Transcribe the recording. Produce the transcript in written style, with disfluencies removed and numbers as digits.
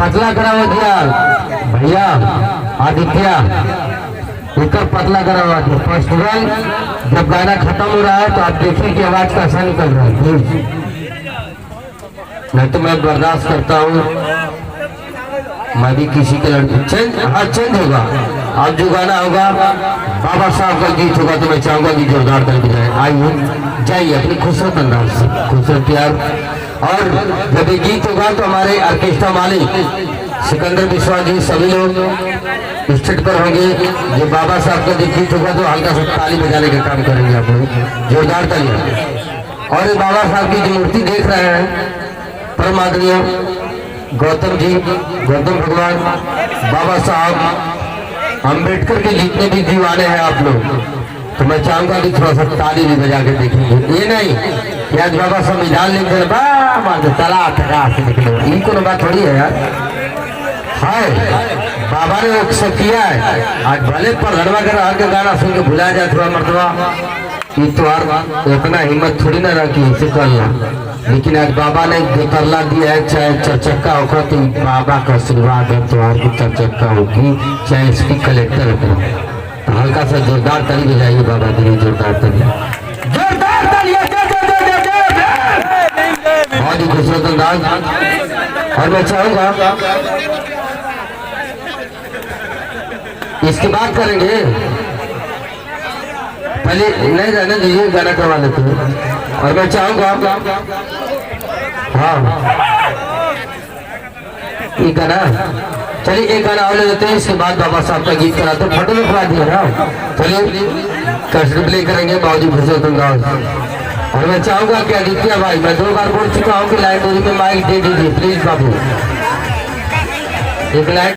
पतला करा हुआ दिया भैया आदित्य, ऊपर पतला करा हुआ दिया। फर्स्ट वन जब गाना खत्म हो रहा है तो आप देखिए कि आवाज कैसा निकल रहा है प्लीज, नहीं तो मैं बर्दाश्त करता हूँ। मैं भी किसी के लड़के चेंज होगा। अब जो गाना होगा बाबा साहब का गीत होगा तो मैं चाहूंगा कि जोरदार ताली बजाएं। आइए जाइए अपनी खूबसूरत अंदाज से, खूबसूरत प्यार। और जब ये गीत होगा तो हमारे ऑर्केस्ट्रा मालिक सिकंदर विश्वास जी सभी लोग स्टेज पर होंगे। जो बाबा साहब का गीत होगा तो हल्का सा ताली बजाने का काम करेंगे आप लोग, जोरदार ताली। और ये बाबा साहब की जो मूर्ति देख रहे हैं परम आदरणीय गौतम जी, गौतम भगवान बाबा साहब अम्बेडकर के जितने भी दीवाने हैं आप लोग, तो मैं चाहूंगा कि थोड़ा सा ताली भी बजा के देखेंगे। ये नहीं कि आज बाबा संविधान लिख दे तला टका से निकलो, ये कोनो बात थोड़ी है यार। है बाबा ने वो किया है। आज भले प्रधानवा के हर के गाना सुन के भुला जाए थोड़ा मर्दवा, ये तो इतना हिम्मत थोड़ी ना रखी इसे करना, लेकिन आज बाबा ने जो तरला दिया है, चाहे चरचक्का होगा तो बाबा का आशीर्वाद है, त्योहार की चरचक्का होगी, चाहे इसकी कलेक्टर होगा। तो हल्का सा जोरदार ताली बजाइए बाबा के लिए, जोरदार ताली, जोरदार ताली, बहुत ही खूबसूरत अंदाज। और मैं चाहूंगा इसके बाद करेंगे, पहले नहीं रहने दीजिए, गाना करवा लेते हैं। और मैं चाहूंगा हाँ ये गाना, चलिए एक गाना और ले लेते हैं, इसके बाद बाबा साहब का गीत कराते हैं। फोटो में खड़ा दिया ना, चलिए कैसेट प्ले करेंगे बाबूजी खूबसूरत अंदाज। और मैं चाहूंगा कि आदित्य भाई, मैं 2 बार बोल चुका हूँ कि लाइब्रेरी में माइक दे दीजिए प्लीज बाबू, एक लाइट